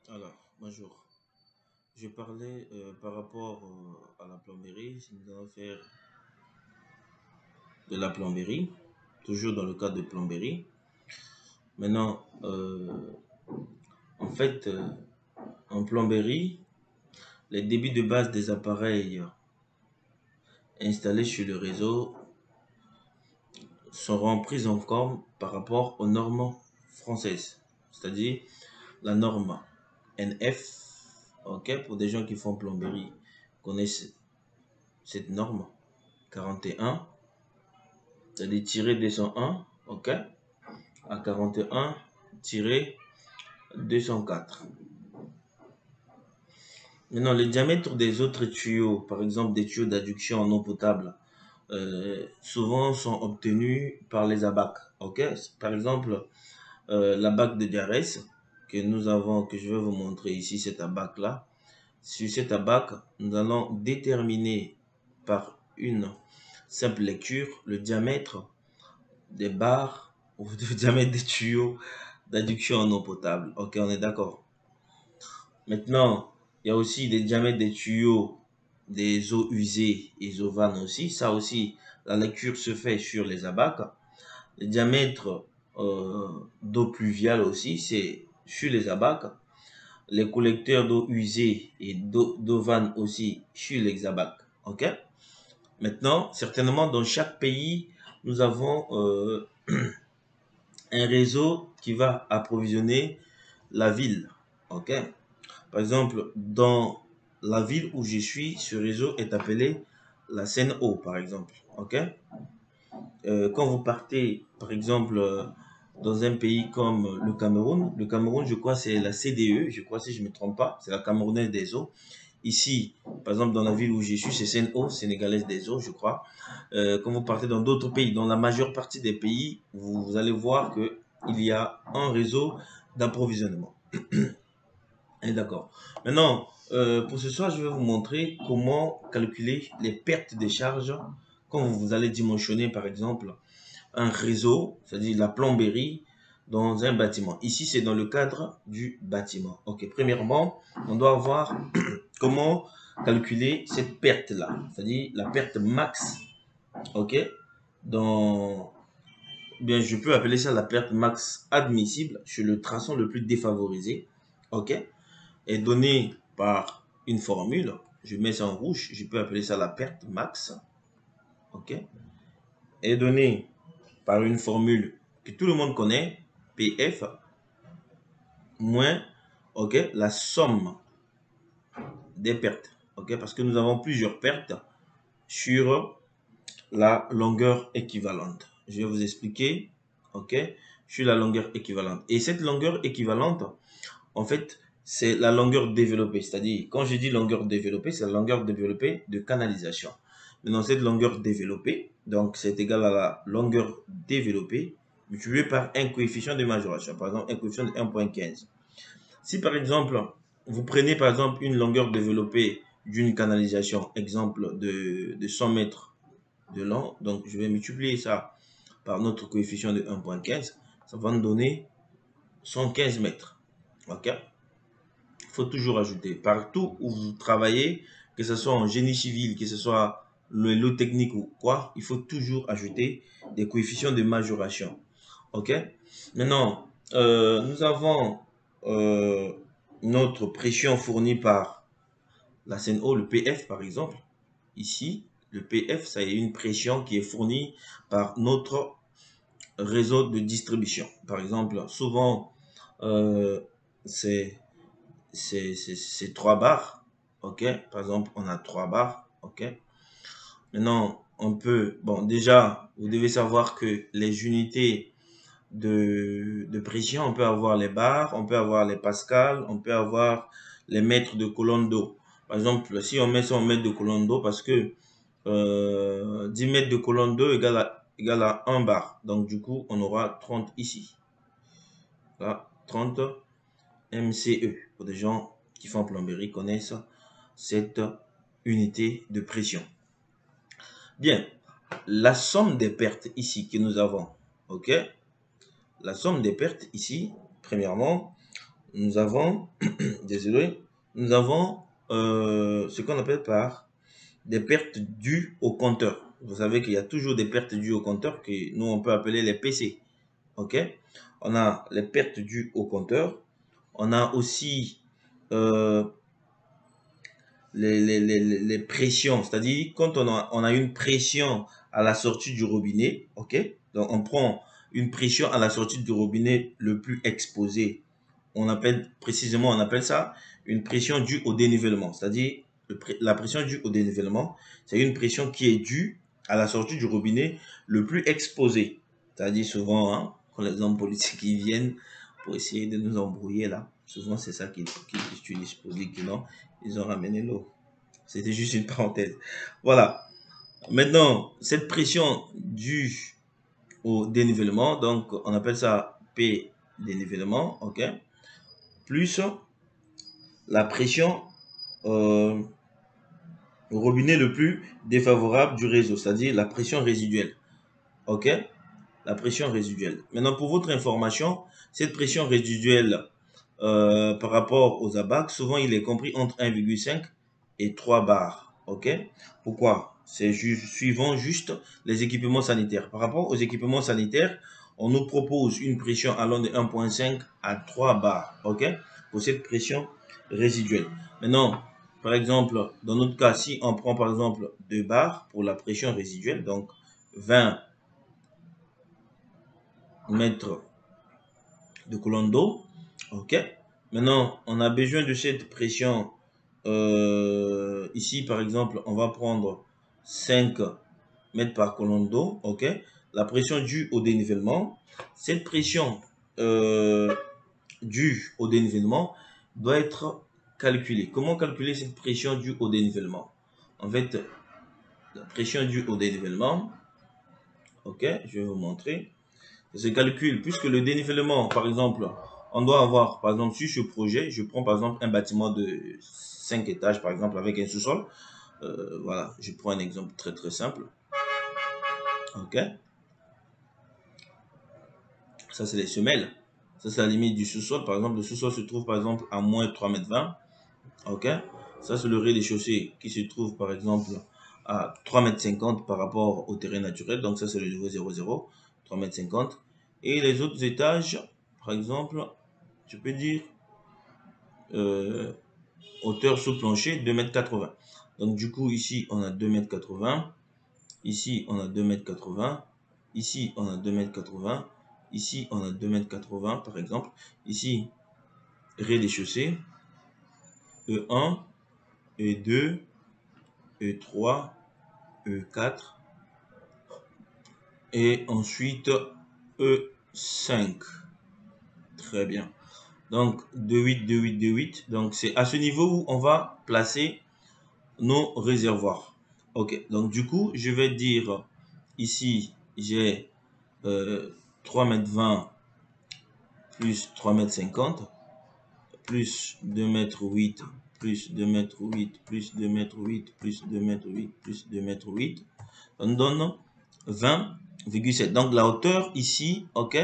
Alors, bonjour. Je parlais par rapport à la plomberie. Si nous allons faire de la plomberie, toujours dans le cadre de plomberie. Maintenant, en fait, en plomberie, les débits de base des appareils installés sur le réseau seront pris en compte par rapport aux normes françaises, c'est-à-dire la norme NF. Ok, pour des gens qui font plomberie, connaissent cette norme 41. C'est-à-dire tirer 201, ok, à 41 tirer 204. Maintenant, le diamètre des autres tuyaux, par exemple des tuyaux d'adduction en eau potable, souvent sont obtenus par les abacs. Ok, par exemple, la bac de diarrhée que nous avons, que je vais vous montrer ici, cette abac là. Sur cette abac, nous allons déterminer par une simple lecture le diamètre des barres ou le diamètre des tuyaux d'adduction en eau potable. Ok, on est d'accord. Maintenant, il y a aussi des diamètres des tuyaux des eaux usées et eaux vannes aussi. Ça aussi, la lecture se fait sur les abacs. Les diamètres d'eau pluviale aussi, c'est sur les abacs. Les collecteurs d'eau usée et d'eau vanne aussi sur les abacs. Ok. Maintenant, certainement dans chaque pays, nous avons un réseau qui va approvisionner la ville. Ok. Par exemple, dans la ville où je suis, ce réseau est appelé la Seine-Eau, par exemple. Ok. Quand vous partez, par exemple, dans un pays comme le Cameroun, je crois, c'est la CDE, je crois, si je ne me trompe pas, c'est la Camerounaise des eaux. Ici, par exemple, dans la ville où je suis, c'est Seine-Eau, sénégalaise des eaux, je crois. Quand vous partez dans d'autres pays, dans la majeure partie des pays, vous allez voir que il y a un réseau d'approvisionnement. D'accord. Maintenant, pour ce soir, je vais vous montrer comment calculer les pertes de charges quand vous allez dimensionner, par exemple, un réseau, c'est-à-dire la plomberie, dans un bâtiment. Ici, c'est dans le cadre du bâtiment. Ok, premièrement, on doit voir comment calculer cette perte-là, c'est-à-dire la perte max. Ok, dans, bien, je peux appeler ça la perte max admissible sur le traçon le plus défavorisé. Ok, est donnée par une formule. Je mets ça en rouge. Je peux appeler ça la perte max. Ok, est donnée par une formule que tout le monde connaît, PF, moins, ok, la somme des pertes. Ok, parce que nous avons plusieurs pertes sur la longueur équivalente. Je vais vous expliquer, ok, sur la longueur équivalente. Et cette longueur équivalente, en fait, c'est la longueur développée. C'est-à-dire, quand je dis longueur développée, c'est la longueur développée de canalisation. Maintenant, cette longueur développée, donc c'est égal à la longueur développée multiplié par un coefficient de majoration. Par exemple, un coefficient de 1,15. Si par exemple, vous prenez par exemple une longueur développée d'une canalisation, exemple de 100 mètres de long, donc je vais multiplier ça par notre coefficient de 1,15, ça va nous donner 115 mètres. Ok? Il faut toujours ajouter. Partout où vous travaillez, que ce soit en génie civil, que ce soit le lot technique ou quoi, il faut toujours ajouter des coefficients de majoration. Ok? Maintenant, nous avons euh, notre pression fournie par la CNO, le PF par exemple. Ici, le PF, ça est une pression qui est fournie par notre réseau de distribution. Par exemple, souvent, euh, c'est c'est 3 barres. Ok. Par exemple, on a 3 barres. Ok. Maintenant, on peut, bon, déjà, vous devez savoir que les unités de pression, on peut avoir les bars, on peut avoir les pascals, on peut avoir les mètres de colonne d'eau. Par exemple, si on met ça en mètres de colonne d'eau, parce que 10 mètres de colonne d'eau égale à 1 bar. Donc, du coup, on aura 30 ici. Là, 30 MCE. Pour des gens qui font plomberie connaissent cette unité de pression. Bien, la somme des pertes ici que nous avons, ok? La somme des pertes ici, premièrement, nous avons, désolé, nous avons ce qu'on appelle par des pertes dues au compteur. Vous savez qu'il y a toujours des pertes dues au compteur que nous, on peut appeler les PC. OK? On a les pertes dues au compteur. On a aussi les pressions, c'est-à-dire quand on a une pression à la sortie du robinet, ok? Donc on prend une pression à la sortie du robinet le plus exposé. On appelle précisément, on appelle ça une pression due au dénivellement, c'est-à-dire la pression due au dénivellement, c'est une pression qui est due à la sortie du robinet le plus exposé. C'est-à-dire souvent, hein, quand les hommes politiques ils viennent pour essayer de nous embrouiller là, souvent c'est ça qu'ils utilisent pour dire que non, ils ont ramené l'eau. C'était juste une parenthèse. Voilà. Maintenant, cette pression due au dénivellement, donc on appelle ça P dénivellement, ok, plus la pression au robinet le plus défavorable du réseau, c'est-à-dire la pression résiduelle, ok, la pression résiduelle. Maintenant, pour votre information, cette pression résiduelle par rapport aux ABAC, souvent il est compris entre 1,5 et 3 bars. Ok? Pourquoi? C'est suivant juste les équipements sanitaires. Par rapport aux équipements sanitaires, on nous propose une pression allant de 1,5 à 3 bars. Ok? Pour cette pression résiduelle. Maintenant, par exemple, dans notre cas, si on prend par exemple 2 bars pour la pression résiduelle, donc 20 mètres de colonne d'eau, ok. Maintenant, on a besoin de cette pression. Ici, par exemple, on va prendre 5 mètres par colonne d'eau, ok. La pression due au dénivellement. Cette pression due au dénivellement doit être calculée. Comment calculer cette pression due au dénivellement? En fait, la pression due au dénivellement, ok, je vais vous montrer. Se calcule, puisque le dénivellement, par exemple, on doit avoir, par exemple, sur ce projet, je prends par exemple un bâtiment de 5 étages, par exemple, avec un sous-sol. Voilà, je prends un exemple très très simple. Ok. Ça, c'est les semelles. Ça, c'est la limite du sous-sol. Par exemple, le sous-sol se trouve, par exemple, à moins 3,20 m. Ok. Ça, c'est le rez-de-chaussée qui se trouve, par exemple, à 3,50 m par rapport au terrain naturel. Donc, ça, c'est le niveau 0,0, 3,50 m. Et les autres étages, par exemple, je peux dire hauteur sous plancher 2,80 m. Donc du coup ici on a 2,80 m, ici on a 2,80 m, ici on a 2,80 m, ici on a 2,80 m par exemple, ici rez-de-chaussée, E1, E2, E3, E4 et ensuite E5. Très bien. Donc 2,8, 2,8, 2,8. Donc c'est à ce niveau où on va placer nos réservoirs. Ok, donc du coup, je vais dire ici, j'ai 3,20 m plus 3,50 m plus 2,8 m plus 2,8 m plus 2,8 m plus 2,8 m plus 2,8 m. On donne 20,7. Donc la hauteur ici, ok,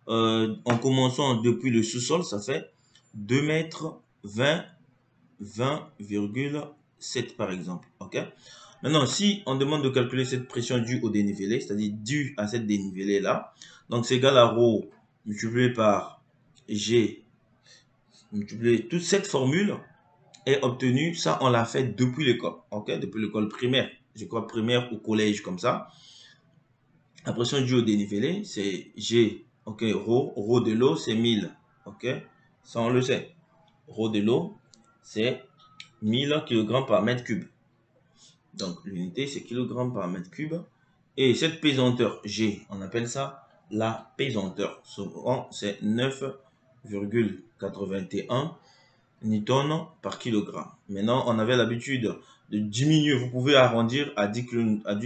en commençant depuis le sous-sol, ça fait 2 mètres 20, 20,7 par exemple. Ok. Maintenant, si on demande de calculer cette pression due au dénivelé, c'est-à-dire due à cette dénivelé là, donc c'est égal à ρ multiplié par G multiplié. Toute cette formule est obtenue, ça on l'a fait depuis l'école, ok, depuis l'école primaire, je crois primaire ou collège comme ça. La pression due au dénivelé, c'est G, ok, ρ de l'eau c'est 1000, ok, ça on le sait. Ρ de l'eau c'est 1000 kg par mètre cube. Donc l'unité c'est kg par mètre cube. Et cette pesanteur G, on appelle ça la pesanteur. Souvent c'est 9,81 newton par kilogramme. Maintenant on avait l'habitude de diminuer, vous pouvez arrondir à 10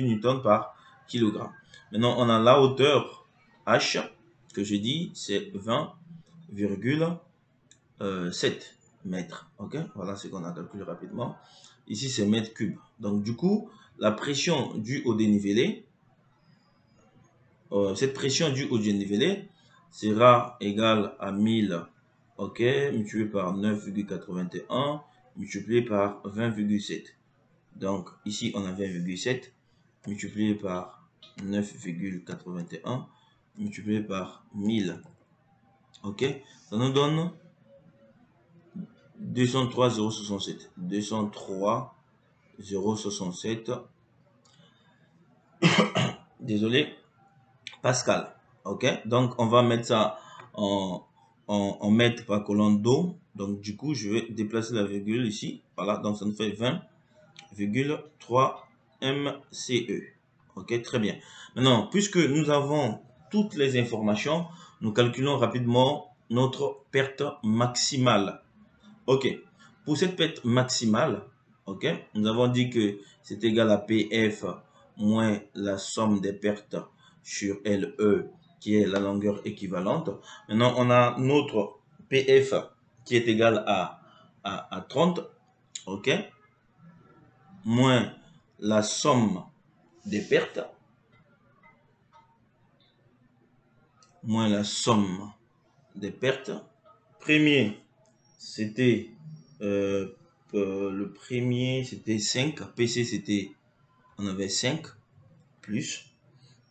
newtons par kilogramme. Maintenant on a la hauteur H que je dis c'est 20,7 mètres. Ok, voilà ce qu'on a calculé rapidement. Ici c'est mètres cubes. Donc du coup la pression due au dénivelé, cette pression due au dénivelé sera égale à 1000 ok, multiplié par 9,81, multiplié par 20,7. Donc, ici, on a 20,7 multiplié par 9,81 multiplié par 1000. Ok, ça nous donne 203,067. 203,067. Désolé, Pascal. Ok, donc on va mettre ça en mètres par colonne d'eau. Donc, du coup, je vais déplacer la virgule ici. Voilà, donc ça nous fait 20,3 MCE. Ok, très bien. Maintenant, puisque nous avons toutes les informations, nous calculons rapidement notre perte maximale. Ok, pour cette perte maximale, ok, nous avons dit que c'est égal à PF moins la somme des pertes sur LE qui est la longueur équivalente. Maintenant, on a notre PF qui est égal à 30, ok, moins la somme des pertes, moins la somme des pertes. Premier, c'était le premier, c'était 5. PC, c'était, on avait 5 plus.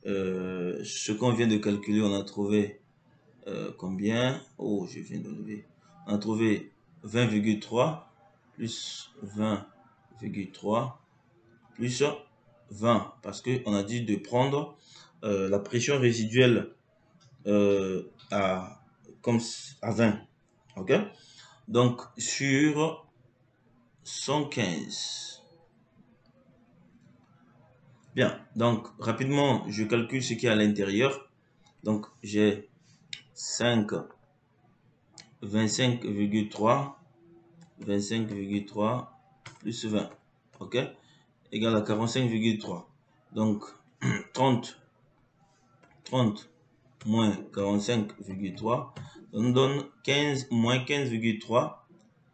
Ce qu'on vient de calculer, on a trouvé combien? Oh, je viens de lever. On a trouvé 20,3 plus 20,3 plus 20 parce qu'on a dit de prendre la pression résiduelle à 20. Ok? Donc, sur 115. Bien. Donc, rapidement, je calcule ce qui est à l'intérieur. Donc, j'ai 5, 25,3 plus 20. Ok? Égal à 45,3. Donc, 30 moins 45,3, ça nous donne 15 moins 15,3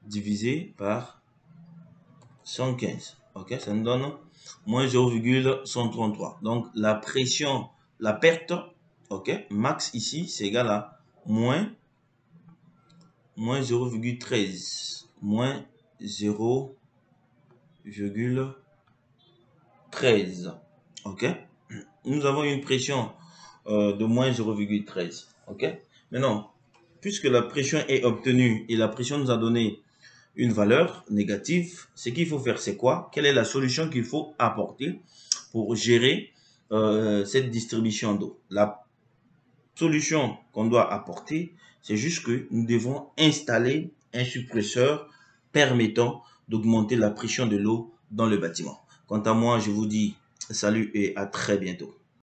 divisé par 115. Ok, ça nous donne moins 0,133. Donc la pression, la perte, ok, max ici, c'est égal à moins 0,13. Moins 0,13. Ok, nous avons une pression de moins 0,13. Ok, maintenant, puisque la pression est obtenue et la pression nous a donné une valeur négative, ce qu'il faut faire, c'est quoi? Quelle est la solution qu'il faut apporter pour gérer cette distribution d'eau? La solution qu'on doit apporter, c'est juste que nous devons installer un suppresseur permettant d'augmenter la pression de l'eau dans le bâtiment. Quant à moi, je vous dis salut et à très bientôt.